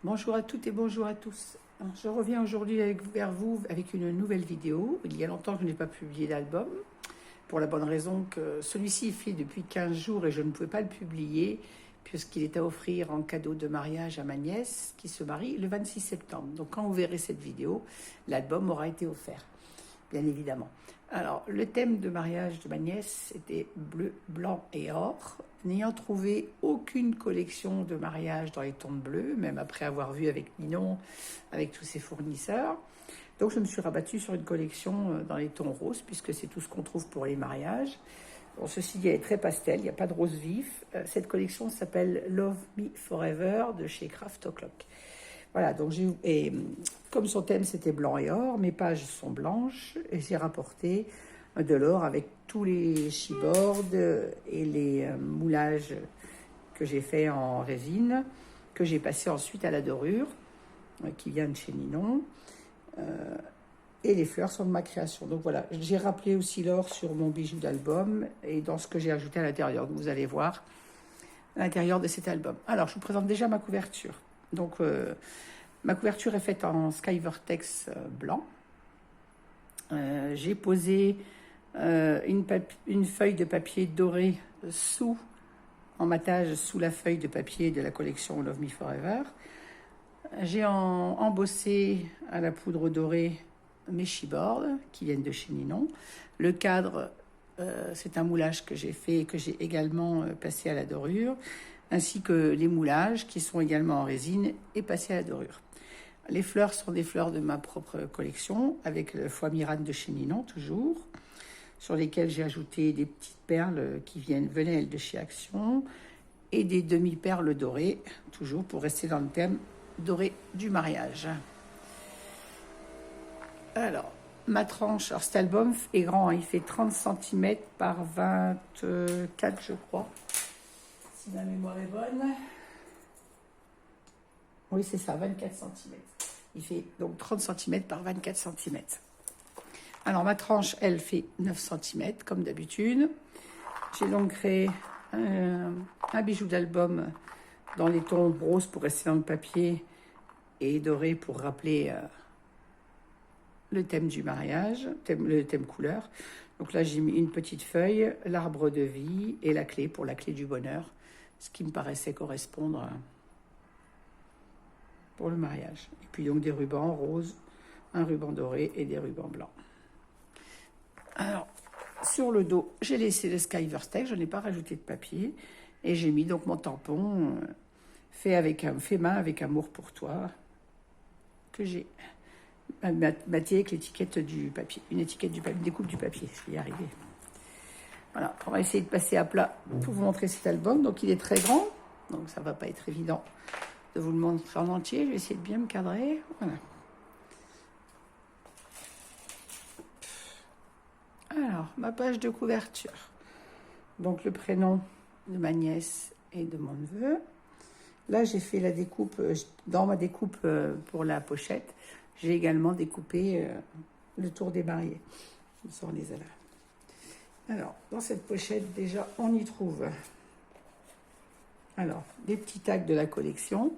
Bonjour à toutes et bonjour à tous. Alors, je reviens aujourd'hui vers vous avec une nouvelle vidéo. Il y a longtemps que je n'ai pas publié d'album, pour la bonne raison que celui-ci est fait depuis 15 jours et je ne pouvais pas le publier puisqu'il est à offrir en cadeau de mariage à ma nièce qui se marie le 26 septembre. Donc quand vous verrez cette vidéo, l'album aura été offert, bien évidemment. Alors, le thème de mariage de ma nièce était bleu, blanc et or. N'ayant trouvé aucune collection de mariage dans les tons de bleu, même après avoir vu avec Ninon, avec tous ses fournisseurs, donc je me suis rabattue sur une collection dans les tons roses, puisque c'est tout ce qu'on trouve pour les mariages. Bon, ceci dit, elle est très pastel, il n'y a pas de rose vif. Cette collection s'appelle Love Me Forever de chez Craft O'Clock. Voilà, donc comme son thème c'était blanc et or, mes pages sont blanches et j'ai rapporté de l'or avec tous les chibords et les moulages que j'ai fait en résine, que j'ai passé ensuite à la dorure, qui vient de chez Ninon. Et les fleurs sont de ma création. Donc voilà, j'ai rappelé aussi l'or sur mon bijou d'album et dans ce que j'ai ajouté à l'intérieur. Vous allez voir l'intérieur de cet album. Alors, je vous présente déjà ma couverture. Donc, ma couverture est faite en Sky Vortex blanc. J'ai posé une feuille de papier doré en matage sous la feuille de papier de la collection Love Me Forever. J'ai embossé à la poudre dorée mes chibords qui viennent de chez Ninon. Le cadre, c'est un moulage que j'ai fait et que j'ai également passé à la dorure, ainsi que les moulages qui sont également en résine et passés à la dorure. Les fleurs sont des fleurs de ma propre collection, avec le foie Mirane de chez Ninon, toujours, sur lesquelles j'ai ajouté des petites perles qui venaient elles de chez Action, et des demi-perles dorées, toujours pour rester dans le thème doré du mariage. Alors, ma tranche, alors cet album est grand, il fait 30 cm par 24, je crois, si ma mémoire est bonne. Oui, c'est ça, 24 cm. Il fait donc 30 cm par 24 cm. Alors, ma tranche, elle, fait 9 cm, comme d'habitude. J'ai donc créé un bijou d'album dans les tons roses pour rester dans le papier et doré pour rappeler le thème du mariage, le thème couleur. Donc là, j'ai mis une petite feuille, l'arbre de vie et la clé pour la clé du bonheur, ce qui me paraissait correspondre pour le mariage. Et puis donc des rubans roses, un ruban doré et des rubans blancs. Alors, sur le dos, j'ai laissé le Sky Vortex, je n'ai pas rajouté de papier, et j'ai mis donc mon tampon fait main avec amour pour toi, que j'ai maté avec l'étiquette du papier, une découpe du papier, je vais y arriver. Voilà, on va essayer de passer à plat pour vous montrer cet album. Donc il est très grand, donc ça va pas être évident de vous le montrer en entier. Je vais essayer de bien me cadrer. Voilà. Alors, ma page de couverture. Donc le prénom de ma nièce et de mon neveu. Là, j'ai fait la découpe, dans ma découpe pour la pochette, j'ai également découpé le tour des mariés. Ça, on les a là. Alors, dans cette pochette, déjà, on y trouve des petits tags de la collection,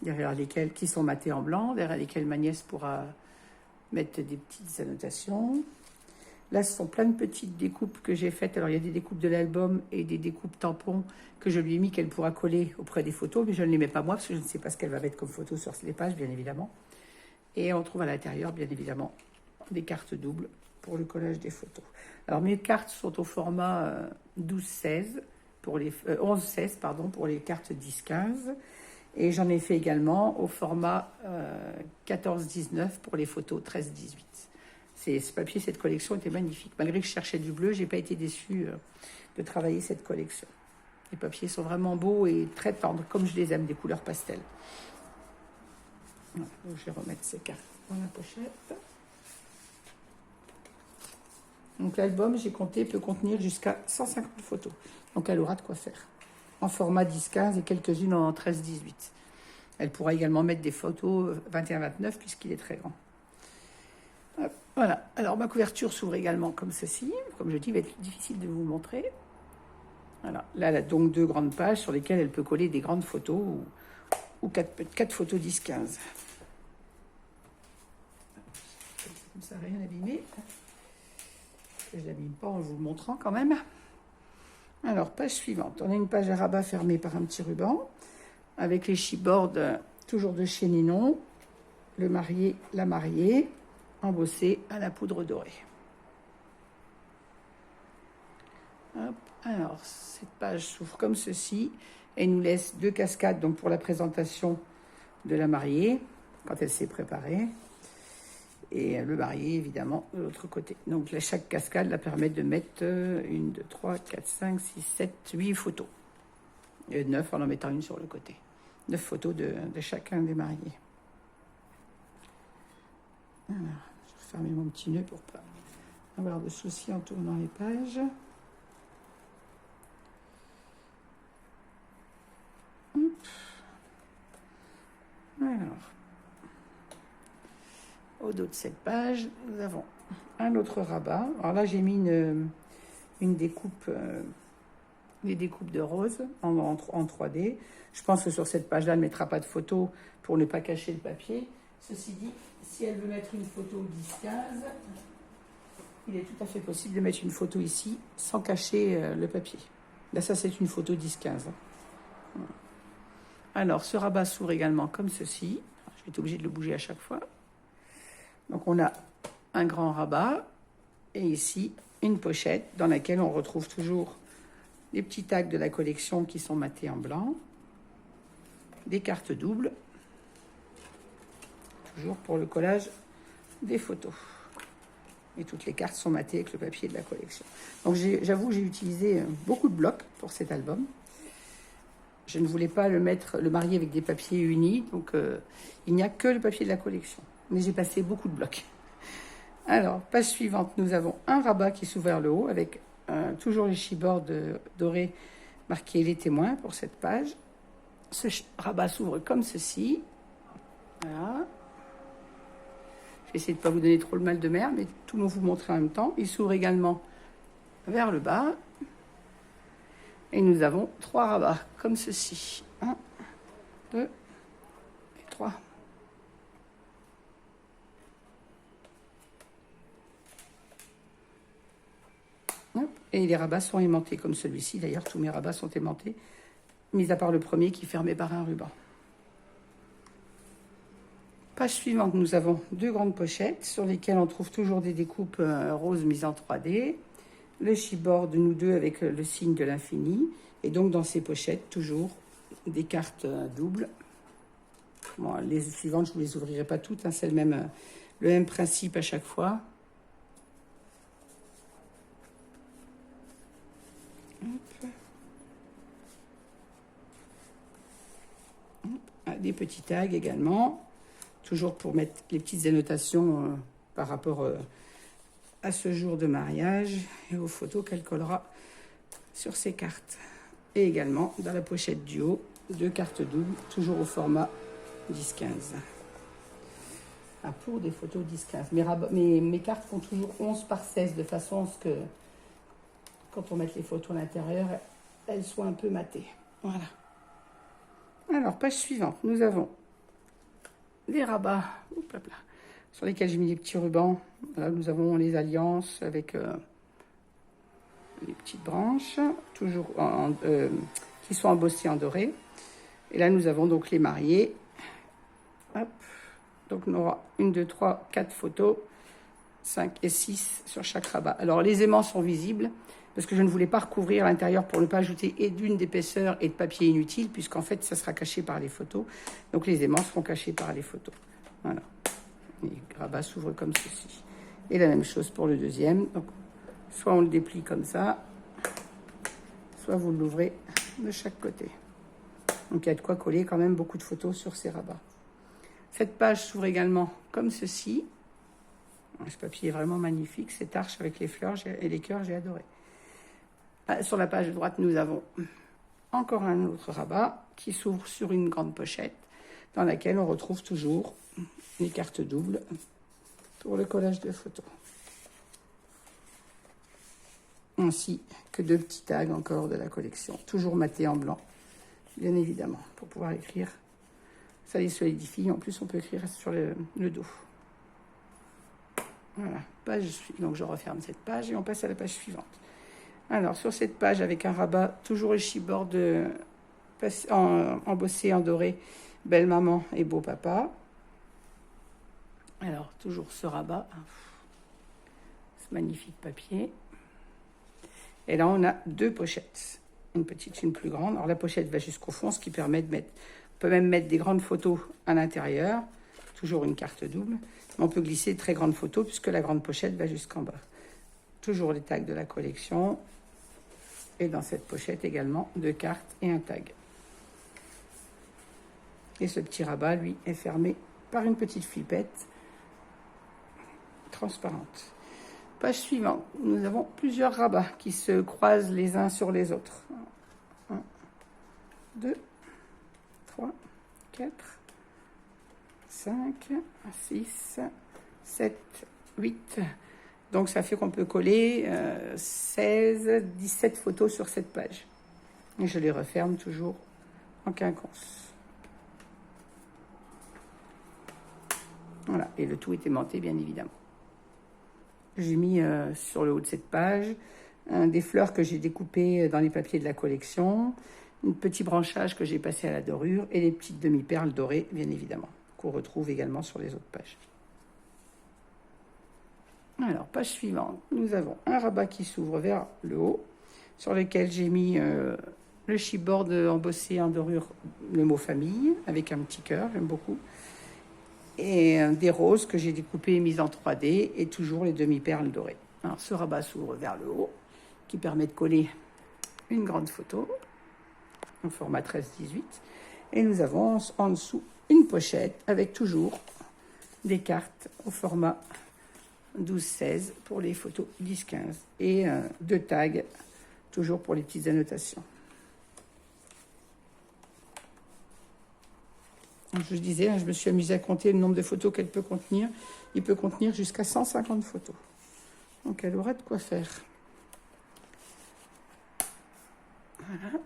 derrière lesquels, qui sont matés en blanc, derrière lesquels ma nièce pourra mettre des petites annotations. Là, ce sont plein de petites découpes que j'ai faites. Alors, il y a des découpes de l'album et des découpes tampons que je lui ai mis, qu'elle pourra coller auprès des photos, mais je ne les mets pas moi, parce que je ne sais pas ce qu'elle va mettre comme photo sur les pages, bien évidemment. Et on trouve à l'intérieur, bien évidemment, des cartes doubles pour le collage des photos. Alors, mes cartes sont au format 11-16 pour les cartes 10-15. Et j'en ai fait également au format 14-19 pour les photos 13-18. Ce papier, cette collection était magnifique. Malgré que je cherchais du bleu, je n'ai pas été déçue de travailler cette collection. Les papiers sont vraiment beaux et très tendres, comme je les aime, des couleurs pastel. Donc, je vais remettre ces cartes dans la pochette. Donc l'album, j'ai compté, peut contenir jusqu'à 150 photos. Donc elle aura de quoi faire. En format 10-15 et quelques-unes en 13-18. Elle pourra également mettre des photos 21-29 puisqu'il est très grand. Voilà, alors ma couverture s'ouvre également comme ceci. Comme je dis, il va être difficile de vous montrer. Voilà, là elle a donc 2 grandes pages sur lesquelles elle peut coller des grandes photos ou 4 photos 10-15. Comme ça, rien abîmé. Je ne l'abîme pas en vous le montrant quand même. Alors, page suivante. On a une page à rabat fermée par un petit ruban, avec les chipboards toujours de chez Ninon, le marié, la mariée, embossé à la poudre dorée. Hop. Alors, cette page s'ouvre comme ceci et nous laisse 2 cascades donc pour la présentation de la mariée, quand elle s'est préparée, et le marié, évidemment, de l'autre côté. Donc, là, chaque cascade la permet de mettre 1, 2, 3, 4, 5, 6, 7, 8 photos. Et 9 en mettant une sur le côté. 9 photos de chacun des mariés. Alors, je vais fermer mon petit nœud pour pas avoir de soucis en tournant les pages. Alors, au dos de cette page, nous avons un autre rabat. Alors là, j'ai mis une découpe, des découpes de roses en 3D. Je pense que sur cette page-là, elle ne mettra pas de photo pour ne pas cacher le papier. Ceci dit, si elle veut mettre une photo 10-15, il est tout à fait possible de mettre une photo ici sans cacher le papier. Là, ça, c'est une photo 10-15. Voilà. Alors, ce rabat s'ouvre également comme ceci. Je vais être obligée de le bouger à chaque fois. Donc, on a un grand rabat et ici, une pochette dans laquelle on retrouve toujours les petits tags de la collection qui sont matés en blanc, des cartes doubles, toujours pour le collage des photos. Et toutes les cartes sont matées avec le papier de la collection. Donc, j'avoue, j'ai utilisé beaucoup de blocs pour cet album. Je ne voulais pas le marier avec des papiers unis, donc il n'y a que le papier de la collection. Mais j'ai passé beaucoup de blocs. Alors, page suivante, nous avons un rabat qui s'ouvre vers le haut, avec toujours les chipboards dorés marqués les témoins pour cette page. Ce rabat s'ouvre comme ceci. Voilà. Je vais essayer de ne pas vous donner trop le mal de mer, mais tout le monde vous montrer en même temps. Il s'ouvre également vers le bas. Et nous avons 3 rabats, comme ceci. 1, 2 et 3. Et les rabats sont aimantés, comme celui-ci. D'ailleurs, tous mes rabats sont aimantés, mis à part le premier qui est fermé par un ruban. Page suivante, nous avons 2 grandes pochettes sur lesquelles on trouve toujours des découpes roses mises en 3D. Le chipboard de nous deux avec le signe de l'infini. Et donc, dans ces pochettes, toujours des cartes doubles. Bon, les suivantes, je ne vous les ouvrirai pas toutes. Hein, c'est le même principe à chaque fois. Hop. Hop. Des petits tags également. Toujours pour mettre les petites annotations par rapport à ce jour de mariage et aux photos qu'elle collera sur ces cartes. Et également dans la pochette du haut, 2 cartes doubles, toujours au format 10-15. Ah, pour des photos 10-15. Mes cartes font toujours 11 par 16 de façon à ce que quand on met les photos à l'intérieur, elles soient un peu matées. Voilà. Alors, page suivante, nous avons des rabats sur lesquels j'ai mis des petits rubans. Là, nous avons les alliances avec les petites branches, toujours qui sont embossées en doré. Et là, nous avons donc les mariés. Hop. Donc, on aura 1, 2, 3, 4 photos, 5 et 6 sur chaque rabat. Alors, les aimants sont visibles parce que je ne voulais pas recouvrir l'intérieur pour ne pas ajouter et d'une d'épaisseur et de papier inutile, puisqu'en fait, ça sera caché par les photos. Donc, les aimants seront cachés par les photos. Voilà. Les rabats s'ouvrent comme ceci. Et la même chose pour le deuxième. Donc, soit on le déplie comme ça, soit vous l'ouvrez de chaque côté. Donc, il y a de quoi coller quand même beaucoup de photos sur ces rabats. Cette page s'ouvre également comme ceci. Ce papier est vraiment magnifique. Cette arche avec les fleurs et les cœurs, j'ai adoré. Sur la page de droite, nous avons encore un autre rabat qui s'ouvre sur une grande pochette dans laquelle on retrouve toujours les cartes doubles pour le collage de photos. Ainsi que 2 petits tags encore de la collection, toujours matés en blanc, bien évidemment, pour pouvoir écrire Ça les solidifie. En plus, on peut écrire sur le dos. Voilà, donc je referme cette page et on passe à la page suivante. Alors, sur cette page, avec un rabat, toujours le chibord embossé en doré, belle maman et beau papa. Alors, toujours ce rabat, ce magnifique papier. Et là, on a deux pochettes, une petite, une plus grande. Alors, la pochette va jusqu'au fond, ce qui permet de mettre, on peut même mettre des grandes photos à l'intérieur, toujours une carte double. Mais on peut glisser de très grandes photos puisque la grande pochette va jusqu'en bas. Toujours les tags de la collection. Et dans cette pochette également, deux cartes et un tag. Et ce petit rabat, lui, est fermé par une petite flippette transparente. Page suivante, nous avons plusieurs rabats qui se croisent les uns sur les autres. 1, 2, 3, 4, 5, 6, 7, 8. Donc ça fait qu'on peut coller 16, 17 photos sur cette page. Et je les referme toujours en quinconce. Voilà, et le tout est aimanté, bien évidemment. J'ai mis sur le haut de cette page des fleurs que j'ai découpées dans les papiers de la collection, un petit branchage que j'ai passé à la dorure et les petites demi-perles dorées, bien évidemment, qu'on retrouve également sur les autres pages. Alors, page suivante, nous avons un rabat qui s'ouvre vers le haut, sur lequel j'ai mis le chipboard embossé en dorure, le mot famille, avec un petit cœur, j'aime beaucoup. Et des roses que j'ai découpées et mises en 3D et toujours les demi-perles dorées. Alors, ce rabat s'ouvre vers le haut, qui permet de coller une grande photo en format 13-18. Et nous avons en dessous une pochette avec toujours des cartes au format 12-16 pour les photos 10-15 et deux tags toujours pour les petites annotations. Je disais, je me suis amusée à compter le nombre de photos qu'elle peut contenir. Il peut contenir jusqu'à 150 photos. Donc, elle aura de quoi faire. Voilà.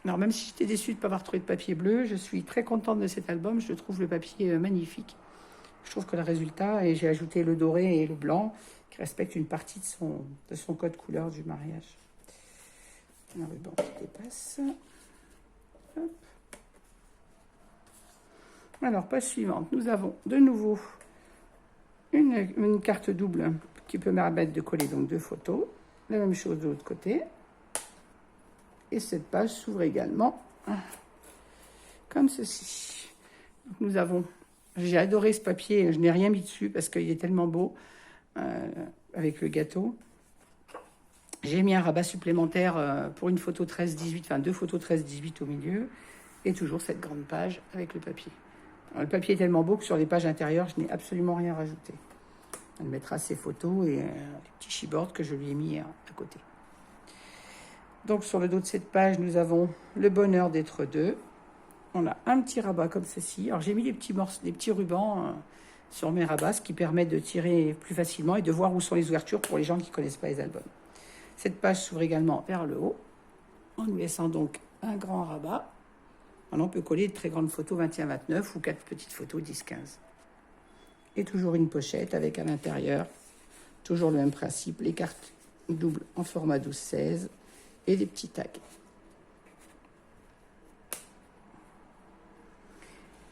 Alors, même si j'étais déçue de ne pas avoir trouvé de papier bleu, je suis très contente de cet album. Je trouve le papier magnifique. Je trouve que le résultat, et j'ai ajouté le doré et le blanc, qui respectent une partie de son code couleur du mariage. Un ruban qui dépasse. Hop. Alors, page suivante, nous avons de nouveau une carte double qui peut me permettre de coller donc deux photos. La même chose de l'autre côté. Et cette page s'ouvre également comme ceci. Donc, nous avons, j'ai adoré ce papier, je n'ai rien mis dessus parce qu'il est tellement beau avec le gâteau. J'ai mis un rabat supplémentaire pour une photo 13-18, enfin deux photos 13-18 au milieu. Et toujours cette grande page avec le papier. Alors, le papier est tellement beau que sur les pages intérieures, je n'ai absolument rien rajouté. Elle mettra ses photos et les petits chipboards que je lui ai mis à côté. Donc, sur le dos de cette page, nous avons le bonheur d'être deux. On a un petit rabat comme ceci. Alors, j'ai mis des petits rubans sur mes rabats, ce qui permet de tirer plus facilement et de voir où sont les ouvertures pour les gens qui ne connaissent pas les albums. Cette page s'ouvre également vers le haut, en nous laissant donc un grand rabat. On peut coller de très grandes photos 21-29 ou 4 petites photos 10-15. Et toujours une pochette avec à l'intérieur, toujours le même principe, les cartes doubles en format 12-16 et des petits tags.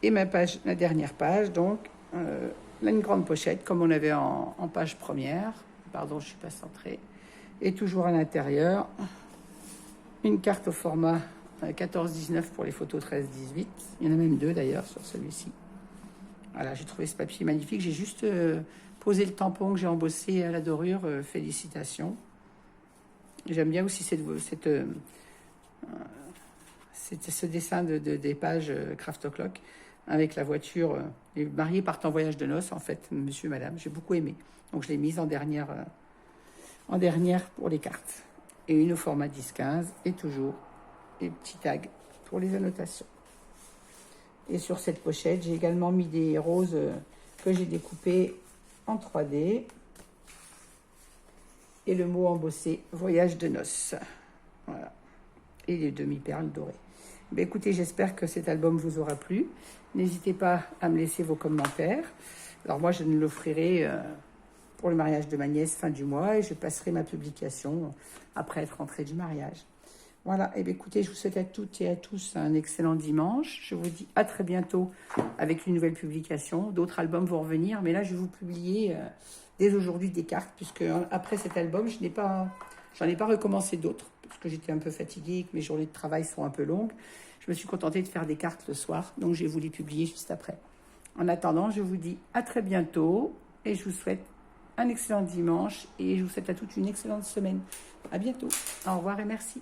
Et ma dernière page, donc, là, une grande pochette comme on avait en page première. Pardon, je ne suis pas centrée. Et toujours à l'intérieur, une carte au format 14-19 pour les photos 13-18. Il y en a même deux d'ailleurs sur celui-ci. Voilà, j'ai trouvé ce papier magnifique. J'ai juste posé le tampon que j'ai embossé à la dorure. Félicitations. J'aime bien aussi ce dessin des pages Craft O'Clock avec la voiture. Les mariés partent en voyage de noces, en fait, monsieur, madame. J'ai beaucoup aimé. Donc, je l'ai mise en dernière pour les cartes. Et une au format 10-15 et toujours des petits tags pour les annotations. Et sur cette pochette, j'ai également mis des roses que j'ai découpées en 3D. Et le mot embossé, voyage de noces. Voilà. Et les demi-perles dorées. Ben, écoutez, j'espère que cet album vous aura plu. N'hésitez pas à me laisser vos commentaires. Alors moi, je ne l'offrirai pour le mariage de ma nièce fin du mois et je passerai ma publication après être rentrée du mariage. Voilà, et bien écoutez, je vous souhaite à toutes et à tous un excellent dimanche. Je vous dis à très bientôt avec une nouvelle publication. D'autres albums vont revenir, mais là, je vais vous publier dès aujourd'hui des cartes, puisque après cet album, j'en ai pas recommencé d'autres, parce que j'étais un peu fatiguée, que mes journées de travail sont un peu longues. Je me suis contentée de faire des cartes le soir, donc je vais vous les publier juste après. En attendant, je vous dis à très bientôt, et je vous souhaite un excellent dimanche, et je vous souhaite à toutes une excellente semaine. À bientôt. Au revoir et merci.